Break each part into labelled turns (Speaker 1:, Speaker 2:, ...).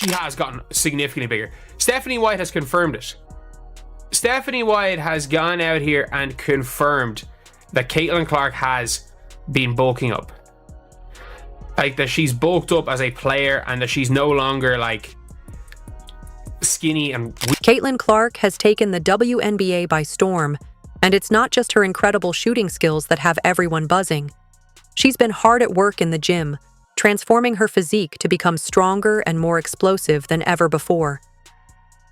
Speaker 1: she has gotten significantly bigger. Stephanie White has confirmed it. Stephanie White has gone out here and confirmed that Caitlin Clark has been bulking up. Like, that she's bulked up as a player and that she's no longer like skinny and weak.
Speaker 2: Caitlin Clark has taken the WNBA by storm, and it's not just her incredible shooting skills that have everyone buzzing. She's been hard at work in the gym, transforming her physique to become stronger and more explosive than ever before.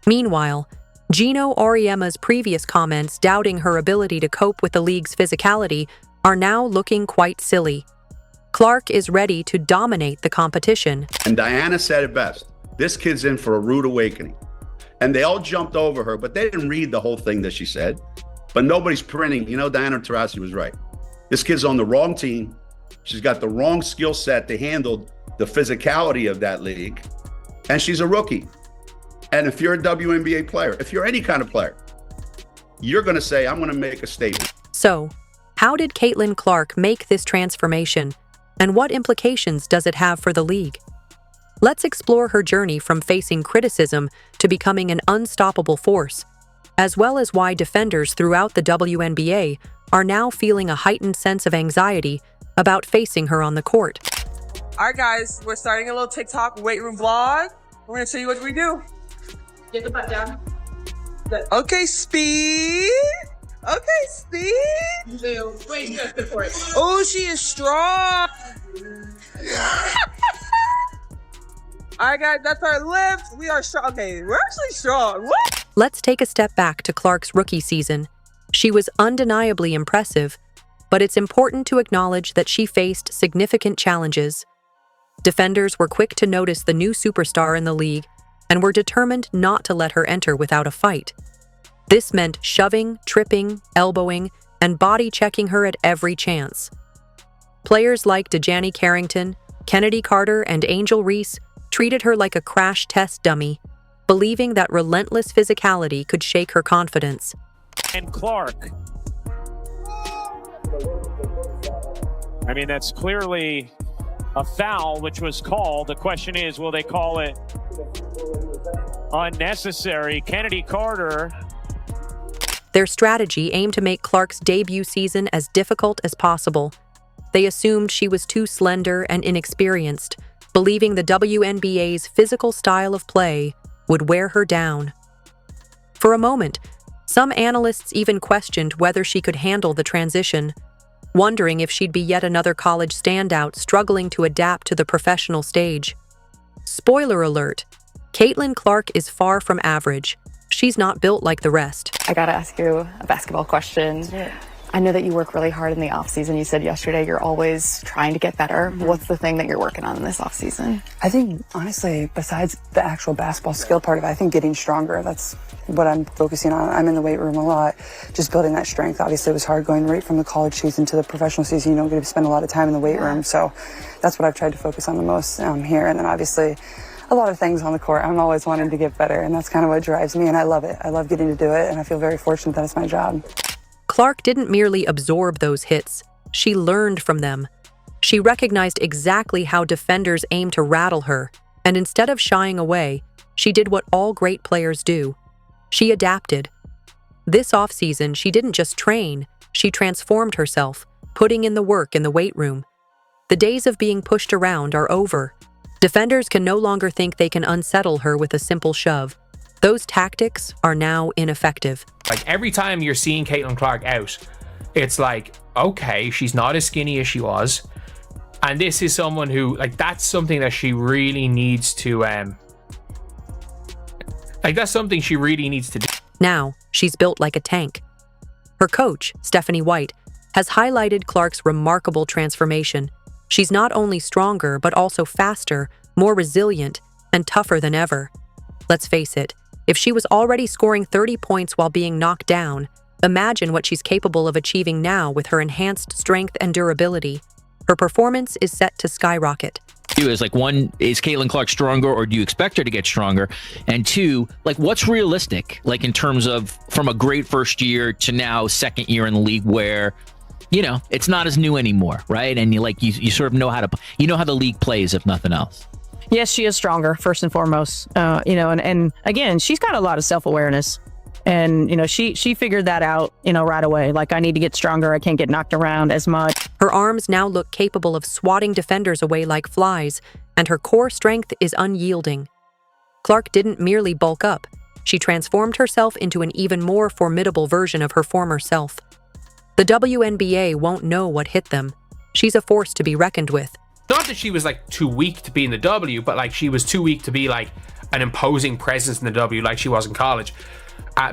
Speaker 2: Meanwhile, Geno Auriemma's previous comments doubting her ability to cope with the league's physicality are now looking quite silly. Clark is ready to dominate the competition.
Speaker 3: And Diana said it best. This kid's in for a rude awakening. And they all jumped over her, but they didn't read the whole thing that she said. But nobody's printing. You know, Diana Taurasi was right. This kid's on the wrong team. She's got the wrong skill set to handle the physicality of that league. And she's a rookie. And if you're a WNBA player, if you're any kind of player, you're going to say, I'm going to make a statement.
Speaker 2: So, how did Caitlin Clark make this transformation? And what implications does it have for the league? Let's explore her journey from facing criticism to becoming an unstoppable force, as well as why defenders throughout the WNBA are now feeling a heightened sense of anxiety about facing her on the court.
Speaker 4: All right, guys, we're starting a little TikTok weight room vlog. We're going to show you what we do.
Speaker 5: Get the butt down.
Speaker 4: Okay, speed. Okay, speed.
Speaker 5: Wait, good for it.
Speaker 4: Oh, she is strong. All right, guys, that's our lift. We are strong. Okay, we're actually strong. What?
Speaker 2: Let's take a step back to Clark's rookie season. She was undeniably impressive, but it's important to acknowledge that she faced significant challenges. Defenders were quick to notice the new superstar in the league and were determined not to let her enter without a fight. This meant shoving, tripping, elbowing, and body-checking her at every chance. Players like Dejani Carrington, Kennedy Carter, and Angel Reese treated her like a crash test dummy, believing that relentless physicality could shake her confidence.
Speaker 6: And Clark. I mean, that's clearly a foul, which was called. The question is, will they call it unnecessary? Kennedy Carter.
Speaker 2: Their strategy aimed to make Clark's debut season as difficult as possible. They assumed she was too slender and inexperienced, believing the WNBA's physical style of play would wear her down. For a moment, some analysts even questioned whether she could handle the transition, wondering if she'd be yet another college standout struggling to adapt to the professional stage. Spoiler alert, Caitlin Clark is far from average. She's not built like the rest.
Speaker 7: I gotta ask you a basketball question. Yeah. I know that you work really hard in the off-season. You said yesterday you're always trying to get better. Mm-hmm. What's the thing that you're working on in this off-season?
Speaker 8: I think, honestly, besides the actual basketball skill part of it, I think getting stronger, that's what I'm focusing on. I'm in the weight room a lot, just building that strength. Obviously, it was hard going right from the college season to the professional season. You don't get to spend a lot of time in the weight room, so that's what I've tried to focus on the most here. And then obviously, a lot of things on the court. I'm always wanting to get better, and that's kind of what drives me, and I love it. I love getting to do it, and I feel very fortunate that it's my job.
Speaker 2: Clark didn't merely absorb those hits, she learned from them. She recognized exactly how defenders aim to rattle her, and instead of shying away, she did what all great players do. She adapted. This offseason, she didn't just train, she transformed herself, putting in the work in the weight room. The days of being pushed around are over. Defenders can no longer think they can unsettle her with a simple shove. Those tactics are now ineffective.
Speaker 1: Like, every time you're seeing Caitlin Clark out, it's like, okay, she's not as skinny as she was. And this is someone who, like, that's something that she really needs to, that's something she really needs to do.
Speaker 2: Now, she's built like a tank. Her coach, Stephanie White, has highlighted Clark's remarkable transformation. She's not only stronger, but also faster, more resilient, and tougher than ever. Let's face it, if she was already scoring 30 points while being knocked down, imagine what she's capable of achieving now with her enhanced strength and durability. Her performance is set to skyrocket.
Speaker 9: Is like, one, is Caitlin Clark stronger, or do you expect her to get stronger? And two, like, what's realistic, like, in terms of from a great first year to now second year in the league where, you know, it's not as new anymore, right? And you sort of know how to, you know how the league plays, if nothing else.
Speaker 10: yes, she is stronger, first and foremost. And again, she's got a lot of self-awareness. And, she figured that out, right away. Like, I need to get stronger. I can't get knocked around as much.
Speaker 2: Her arms now look capable of swatting defenders away like flies, and her core strength is unyielding. Clark didn't merely bulk up. She transformed herself into an even more formidable version of her former self. The WNBA won't know what hit them. She's a force to be reckoned with.
Speaker 1: Not that she was like too weak to be in the W, but like she was too weak to be like an imposing presence in the W like she was in college,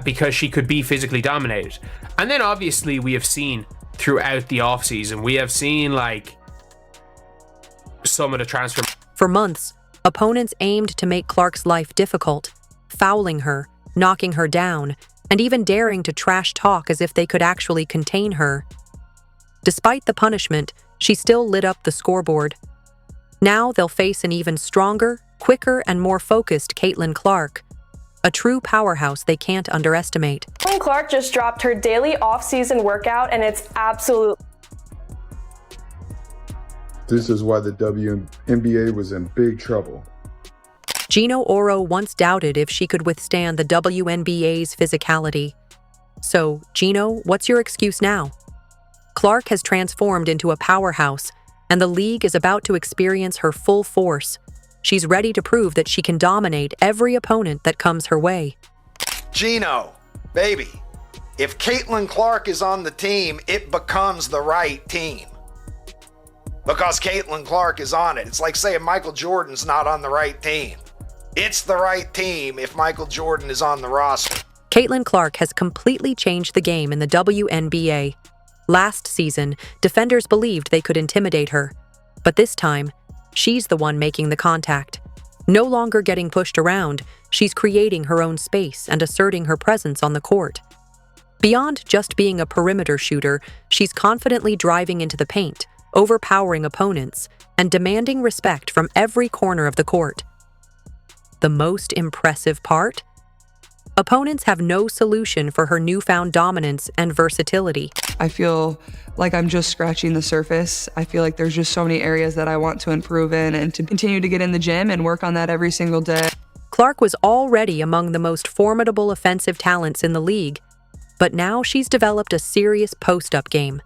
Speaker 1: because she could be physically dominated. And then obviously we have seen throughout the offseason, we have seen like some of the transfer.
Speaker 2: For months, opponents aimed to make Clark's life difficult, fouling her, knocking her down, and even daring to trash talk as if they could actually contain her. Despite the punishment, she still lit up the scoreboard. Now they'll face an even stronger, quicker, and more focused Caitlin Clark, a true powerhouse they can't underestimate.
Speaker 11: Caitlin Clark just dropped her daily off-season workout, and it's absolute.
Speaker 12: This is why the WNBA was in big trouble.
Speaker 2: Geno Auriemma once doubted if she could withstand the WNBA's physicality. So, Geno, what's your excuse now? Clark has transformed into a powerhouse, and the league is about to experience her full force. She's ready to prove that she can dominate every opponent that comes her way.
Speaker 13: Geno, baby, if Caitlin Clark is on the team, it becomes the right team. Because Caitlin Clark is on it. It's like saying Michael Jordan's not on the right team. It's the right team if Michael Jordan is on the roster.
Speaker 2: Caitlin Clark has completely changed the game in the WNBA. Last season, defenders believed they could intimidate her. But this time, she's the one making the contact. No longer getting pushed around, she's creating her own space and asserting her presence on the court. Beyond just being a perimeter shooter, she's confidently driving into the paint, overpowering opponents, and demanding respect from every corner of the court. The most impressive part? Opponents have no solution for her newfound dominance and versatility.
Speaker 8: I feel like I'm just scratching the surface. I feel like there's just so many areas that I want to improve in and to continue to get in the gym and work on that every single day.
Speaker 2: Clark was already among the most formidable offensive talents in the league, but now she's developed a serious post-up game.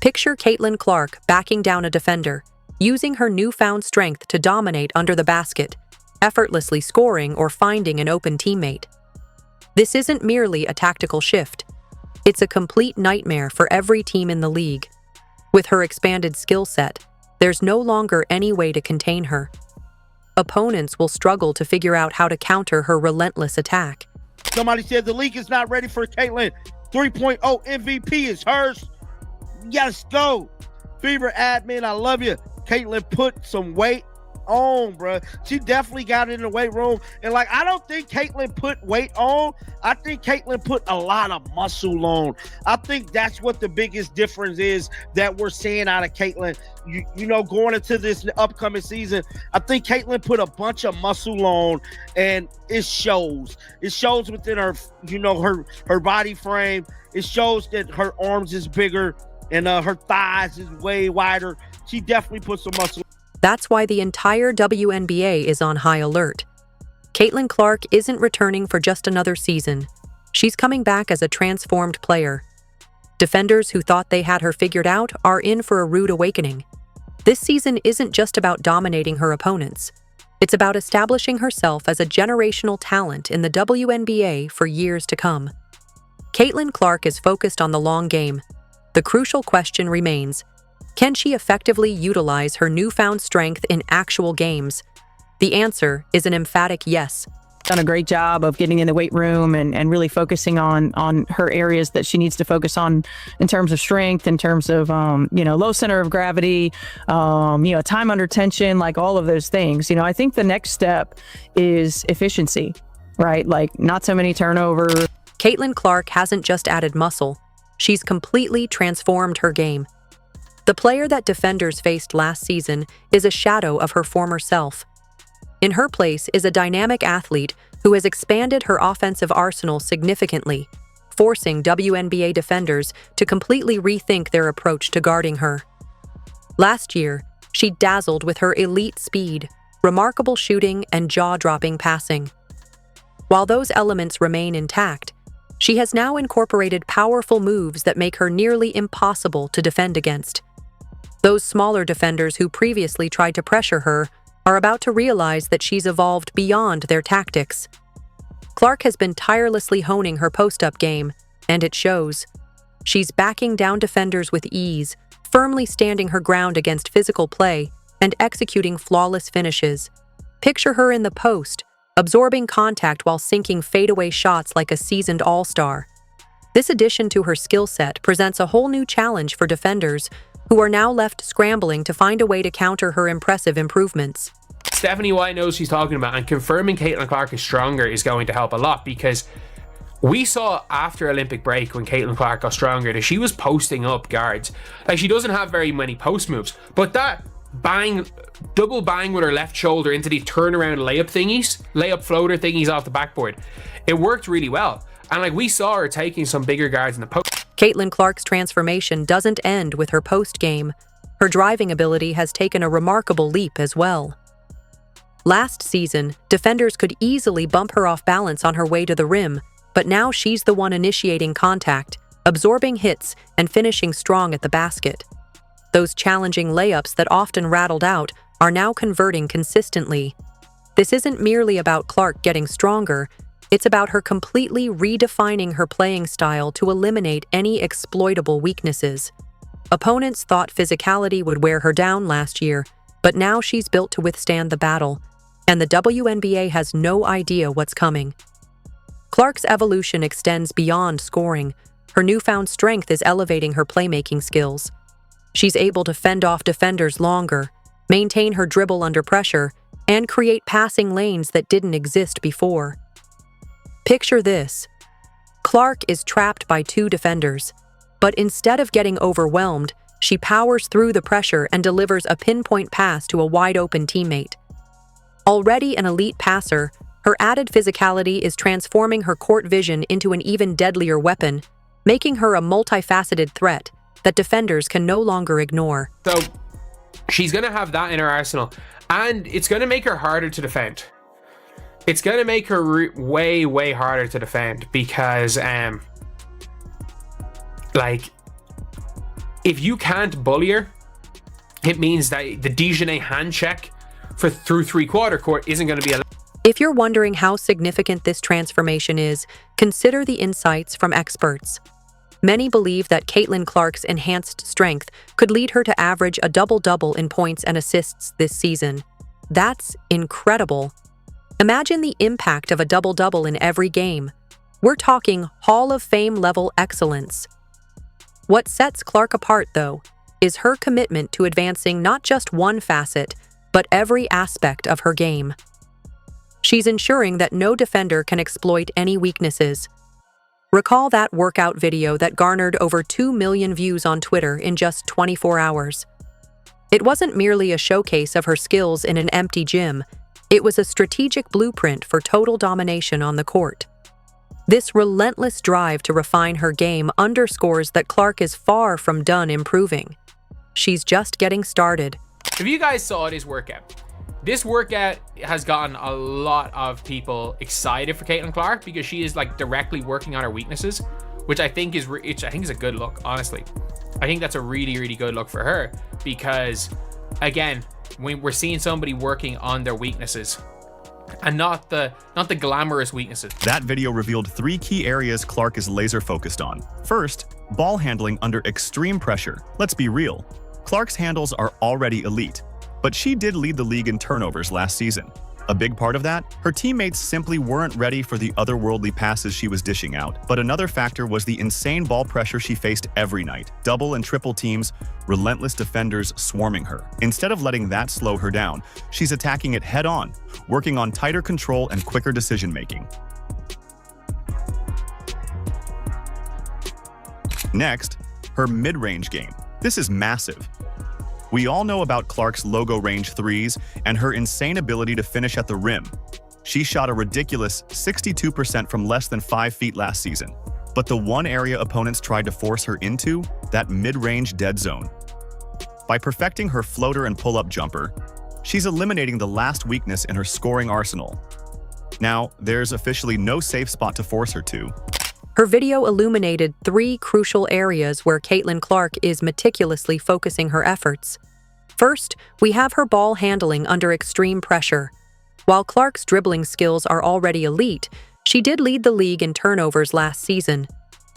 Speaker 2: Picture Caitlin Clark backing down a defender, using her newfound strength to dominate under the basket, effortlessly scoring or finding an open teammate. This isn't merely a tactical shift. It's a complete nightmare for every team in the league. With her expanded skill set, there's no longer any way to contain her. Opponents will struggle to figure out how to counter her relentless attack.
Speaker 14: Somebody said the league is not ready for Caitlin. 3.0 MVP is hers. Yes, go. Fever admin, I love you. Caitlin put some weight on, bro. She definitely got in the weight room. And like, I don't think Caitlin put weight on. I think Caitlin put a lot of muscle on. I think that's what the biggest difference is that we're seeing out of Caitlin. You know, going into this upcoming season, I think Caitlin put a bunch of muscle on, and it shows. It shows within her, you know, her body frame. It shows that her arms is bigger and her thighs is way wider. She definitely put some muscle.
Speaker 2: That's why the entire WNBA is on high alert. Caitlin Clark isn't returning for just another season. She's coming back as a transformed player. Defenders who thought they had her figured out are in for a rude awakening. This season isn't just about dominating her opponents. It's about establishing herself as a generational talent in the WNBA for years to come. Caitlin Clark is focused on the long game. The crucial question remains: can she effectively utilize her newfound strength in actual games? The answer is an emphatic yes.
Speaker 10: Done a great job of getting in the weight room and really focusing on her areas that she needs to focus on in terms of strength, in terms of, low center of gravity, time under tension, like all of those things. I think the next step is efficiency, right? Like not so many turnovers.
Speaker 2: Caitlin Clark hasn't just added muscle. She's completely transformed her game. The player that defenders faced last season is a shadow of her former self. In her place is a dynamic athlete who has expanded her offensive arsenal significantly, forcing WNBA defenders to completely rethink their approach to guarding her. Last year, she dazzled with her elite speed, remarkable shooting, and jaw-dropping passing. While those elements remain intact, she has now incorporated powerful moves that make her nearly impossible to defend against. Those smaller defenders who previously tried to pressure her are about to realize that she's evolved beyond their tactics. Clark has been tirelessly honing her post-up game, and it shows. She's backing down defenders with ease, firmly standing her ground against physical play, and executing flawless finishes. Picture her in the post, absorbing contact while sinking fadeaway shots like a seasoned all-star. This addition to her skill set presents a whole new challenge for defenders who are now left scrambling to find a way to counter her impressive improvements.
Speaker 1: Stephanie White knows what she's talking about, and confirming Caitlin Clark is stronger is going to help a lot, because we saw after Olympic break when Caitlin Clark got stronger that she was posting up guards. Like, she doesn't have very many post moves, but that double bang with her left shoulder into the turnaround layup floater thingies off the backboard, it worked really well. And like, we saw her taking some bigger guards in the post.
Speaker 2: Caitlin Clark's transformation doesn't end with her post game. Her driving ability has taken a remarkable leap as well. Last season, defenders could easily bump her off balance on her way to the rim, but now she's the one initiating contact, absorbing hits, and finishing strong at the basket. Those challenging layups that often rattled out are now converting consistently. This isn't merely about Clark getting stronger, it's about her completely redefining her playing style to eliminate any exploitable weaknesses. Opponents thought physicality would wear her down last year, but now she's built to withstand the battle, and the WNBA has no idea what's coming. Clark's evolution extends beyond scoring. Her newfound strength is elevating her playmaking skills. She's able to fend off defenders longer, maintain her dribble under pressure, and create passing lanes that didn't exist before. Picture this. Clark is trapped by two defenders, but instead of getting overwhelmed, she powers through the pressure and delivers a pinpoint pass to a wide-open teammate. Already an elite passer, her added physicality is transforming her court vision into an even deadlier weapon, making her a multifaceted threat that defenders can no longer ignore.
Speaker 1: So, she's going to have that in her arsenal, and it's going to make her harder to defend. It's going to make her way, way harder to defend, because, like, if you can't bully her, it means that the Dejanay hand check through three-quarter court isn't going to be allowed.
Speaker 2: If you're wondering how significant this transformation is, consider the insights from experts. Many believe that Caitlin Clark's enhanced strength could lead her to average a double-double in points and assists this season. That's incredible. Imagine the impact of a double-double in every game. We're talking Hall of Fame-level excellence. What sets Clark apart, though, is her commitment to advancing not just one facet, but every aspect of her game. She's ensuring that no defender can exploit any weaknesses. Recall that workout video that garnered over 2 million views on Twitter in just 24 hours. It wasn't merely a showcase of her skills in an empty gym, it was a strategic blueprint for total domination on the court. This relentless drive to refine her game underscores that Clark is far from done improving. She's just getting started.
Speaker 1: If you guys saw this workout has gotten a lot of people excited for Caitlin Clark, because she is like directly working on her weaknesses, which I think is a good look. Honestly, I think that's a really, really good look for her, because again, when we're seeing somebody working on their weaknesses and not the glamorous weaknesses.
Speaker 15: That video revealed 3 key areas Clark is laser focused on. First, ball handling under extreme pressure. Let's be real. Clark's handles are already elite, but she did lead the league in turnovers last season. A big part of that, her teammates simply weren't ready for the otherworldly passes she was dishing out. But another factor was the insane ball pressure she faced every night. Double and triple teams, relentless defenders swarming her. Instead of letting that slow her down, she's attacking it head-on, working on tighter control and quicker decision-making. Next, her mid-range game. This is massive. We all know about Clark's logo range threes and her insane ability to finish at the rim. She shot a ridiculous 62% from less than 5 feet last season. But the one area opponents tried to force her into, that mid-range dead zone. By perfecting her floater and pull-up jumper, She's eliminating the last weakness in her scoring arsenal. Now, there's officially no safe spot to force her to.
Speaker 2: Her video illuminated 3 crucial areas where Caitlin Clark is meticulously focusing her efforts. First, we have her ball handling under extreme pressure. While Clark's dribbling skills are already elite, she did lead the league in turnovers last season.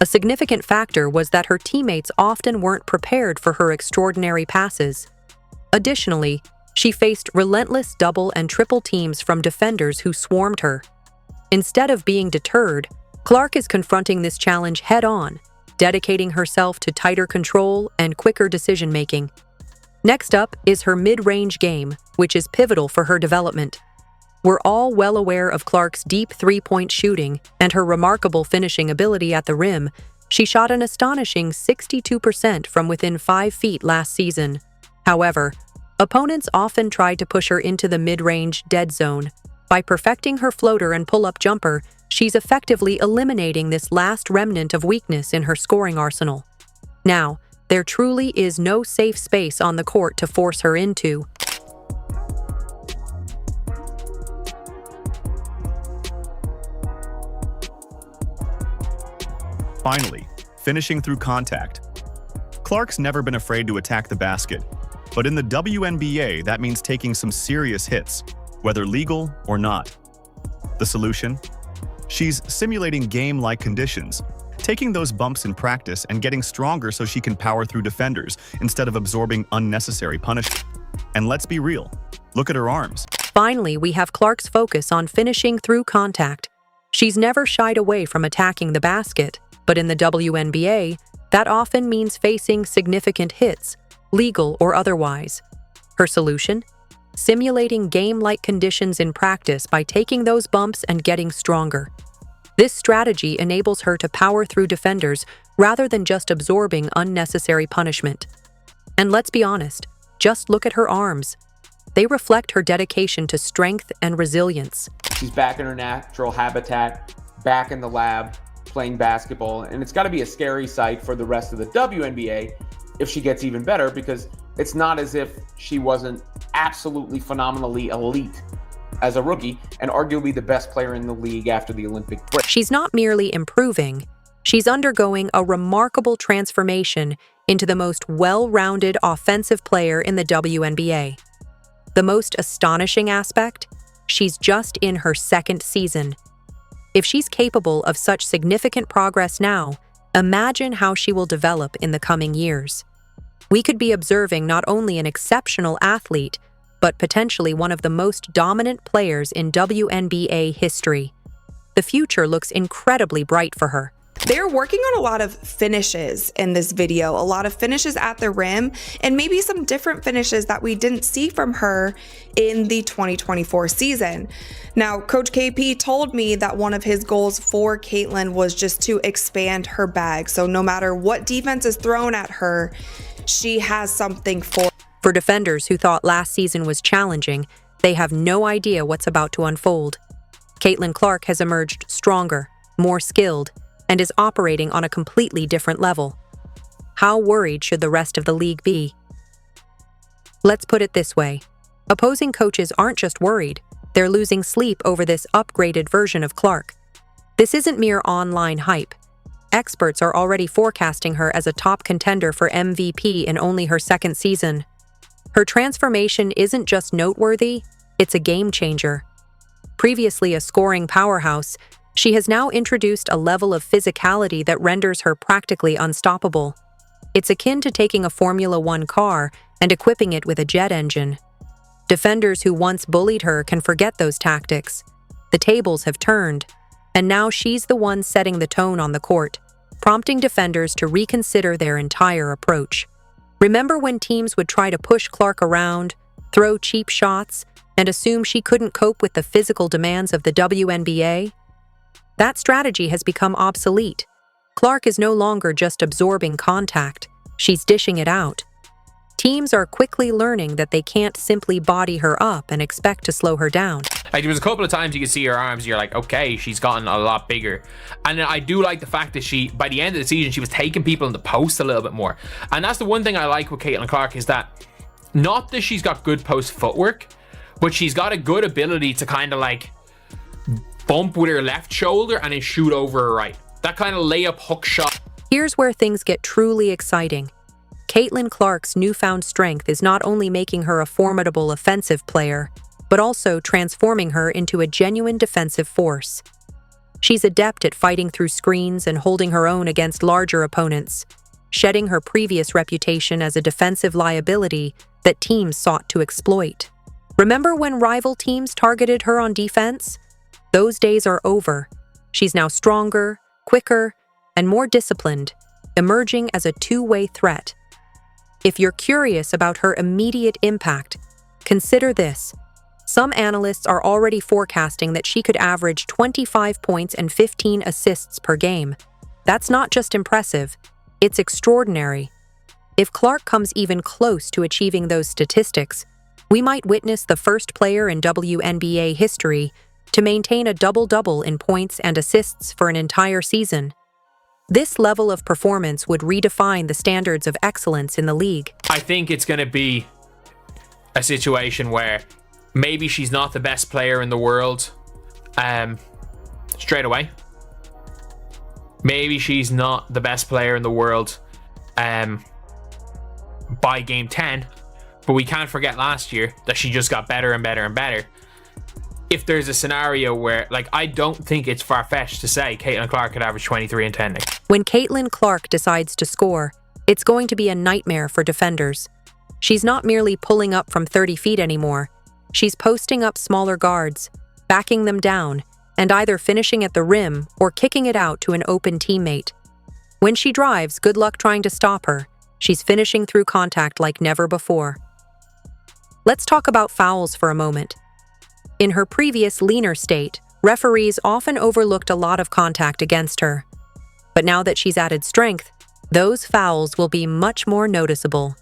Speaker 2: A significant factor was that her teammates often weren't prepared for her extraordinary passes. Additionally, she faced relentless double and triple teams from defenders who swarmed her. Instead of being deterred, Clark is confronting this challenge head-on, dedicating herself to tighter control and quicker decision-making. Next up is her mid-range game, which is pivotal for her development. We're all well aware of Clark's deep three-point shooting and her remarkable finishing ability at the rim. She shot an astonishing 62% from within 5 feet last season. However, opponents often tried to push her into the mid-range dead zone. By perfecting her floater and pull-up jumper, she's effectively eliminating this last remnant of weakness in her scoring arsenal. Now, there truly is no safe space on the court to force her into.
Speaker 15: Finally, finishing through contact. Clark's never been afraid to attack the basket, but in the WNBA, that means taking some serious hits, whether legal or not. The solution? She's simulating game-like conditions, taking those bumps in practice and getting stronger so she can power through defenders instead of absorbing unnecessary punishment. And let's be real, look at her arms.
Speaker 2: Finally, we have Clark's focus on finishing through contact. She's never shied away from attacking the basket, but in the WNBA, that often means facing significant hits, legal or otherwise. Her solution? Simulating game-like conditions in practice by taking those bumps and getting stronger. This strategy enables her to power through defenders rather than just absorbing unnecessary punishment. And let's be honest, just look at her arms. They reflect her dedication to strength and resilience.
Speaker 16: She's back in her natural habitat, back in the lab, playing basketball, and it's got to be a scary sight for the rest of the WNBA if she gets even better, because it's not as if she wasn't absolutely phenomenally elite as a rookie and arguably the best player in the league after the Olympic break.
Speaker 2: She's not merely improving, she's undergoing a remarkable transformation into the most well-rounded offensive player in the WNBA. The most astonishing aspect? She's just in her 2nd season. If she's capable of such significant progress now, imagine how she will develop in the coming years. We could be observing not only an exceptional athlete, but potentially one of the most dominant players in WNBA history. The future looks incredibly bright for her.
Speaker 17: They're working on a lot of finishes in this video, a lot of finishes at the rim, and maybe some different finishes that we didn't see from her in the 2024 season. Now, Coach KP told me that one of his goals for Caitlin was just to expand her bag. So no matter what defense is thrown at her, she has something for.
Speaker 2: For defenders who thought last season was challenging, they have no idea what's about to unfold. Caitlin Clark has emerged stronger, more skilled, and is operating on a completely different level. How worried should the rest of the league be? Let's put it this way. Opposing coaches aren't just worried, they're losing sleep over this upgraded version of Clark. This isn't mere online hype. Experts are already forecasting her as a top contender for MVP in only her 2nd season. Her transformation isn't just noteworthy, it's a game changer. Previously a scoring powerhouse, she has now introduced a level of physicality that renders her practically unstoppable. It's akin to taking a Formula One car and equipping it with a jet engine. Defenders who once bullied her can forget those tactics. The tables have turned, and now she's the one setting the tone on the court, prompting defenders to reconsider their entire approach. Remember when teams would try to push Clark around, throw cheap shots, and assume she couldn't cope with the physical demands of the WNBA? That strategy has become obsolete. Clark is no longer just absorbing contact, she's dishing it out. Teams are quickly learning that they can't simply body her up and expect to slow her down.
Speaker 1: Like, there was a couple of times you could see her arms, you're like, okay, she's gotten a lot bigger. And I do like the fact that she, by the end of the season, she was taking people in the post a little bit more. And that's the one thing I like with Caitlin Clark, is that not that she's got good post footwork, but she's got a good ability to kind of like bump with her left shoulder and then shoot over her right. That kind of layup hook shot.
Speaker 2: Here's where things get truly exciting. Caitlin Clark's newfound strength is not only making her a formidable offensive player, but also transforming her into a genuine defensive force. She's adept at fighting through screens and holding her own against larger opponents, shedding her previous reputation as a defensive liability that teams sought to exploit. Remember when rival teams targeted her on defense? Those days are over. She's now stronger, quicker, and more disciplined, emerging as a two-way threat. If you're curious about her immediate impact, consider this. Some analysts are already forecasting that she could average 25 points and 15 assists per game. That's not just impressive, it's extraordinary. If Clark comes even close to achieving those statistics, we might witness the first player in WNBA history to maintain a double-double in points and assists for an entire season. This level of performance would redefine the standards of excellence in the league.
Speaker 1: I think it's going to be a situation where maybe she's not the best player in the world straight away. Maybe she's not the best player in the world by game 10, but we can't forget last year that she just got better and better and better. If there's a scenario where, like, I don't think it's far-fetched to say Caitlin Clark could average 23 and 10.
Speaker 2: When Caitlin Clark decides to score, it's going to be a nightmare for defenders. She's not merely pulling up from 30 feet anymore. She's posting up smaller guards, backing them down, and either finishing at the rim or kicking it out to an open teammate. When she drives, good luck trying to stop her. She's finishing through contact like never before. Let's talk about fouls for a moment. In her previous leaner state, referees often overlooked a lot of contact against her. But now that she's added strength, those fouls will be much more noticeable.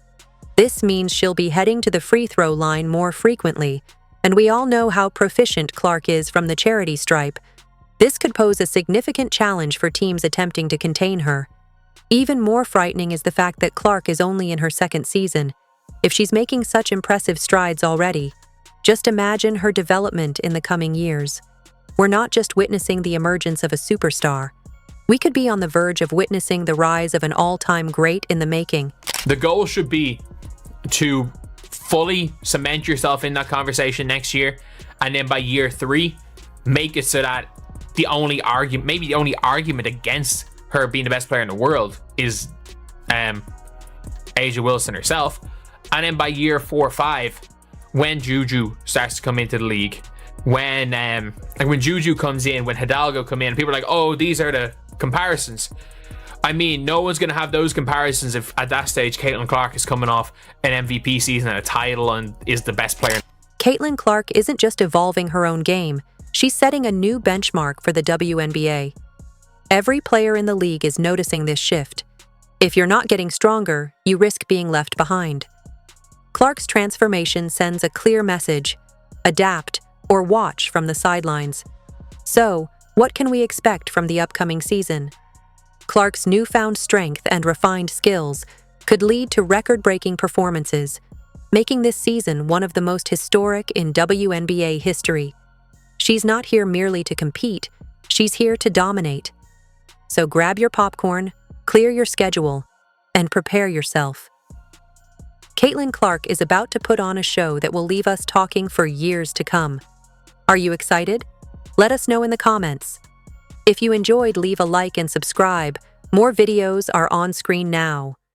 Speaker 2: This means she'll be heading to the free throw line more frequently, and we all know how proficient Clark is from the charity stripe. This could pose a significant challenge for teams attempting to contain her. Even more frightening is the fact that Clark is only in her second season. If she's making such impressive strides already, just imagine her development in the coming years. We're not just witnessing the emergence of a superstar. We could be on the verge of witnessing the rise of an all-time great in the making.
Speaker 1: The goal should be to fully cement yourself in that conversation next year, and then by year 3, make it so that the only argument against her being the best player in the world is A'ja Wilson herself. And then by year 4 or 5, when Juju starts to come into the league, when Juju comes in, when Hidalgo come in, people are like, oh, these are the comparisons. I mean, no one's going to have those comparisons if at that stage Caitlin Clark is coming off an MVP season and a title and is the best player.
Speaker 2: Caitlin Clark isn't just evolving her own game, she's setting a new benchmark for the WNBA. Every player in the league is noticing this shift. If you're not getting stronger, you risk being left behind. Clark's transformation sends a clear message: adapt or watch from the sidelines. So, what can we expect from the upcoming season? Clark's newfound strength and refined skills could lead to record-breaking performances, making this season one of the most historic in WNBA history. She's not here merely to compete, she's here to dominate. So grab your popcorn, clear your schedule, and prepare yourself. Caitlin Clark is about to put on a show that will leave us talking for years to come. Are you excited? Let us know in the comments. If you enjoyed, leave a like and subscribe. More videos are on screen now.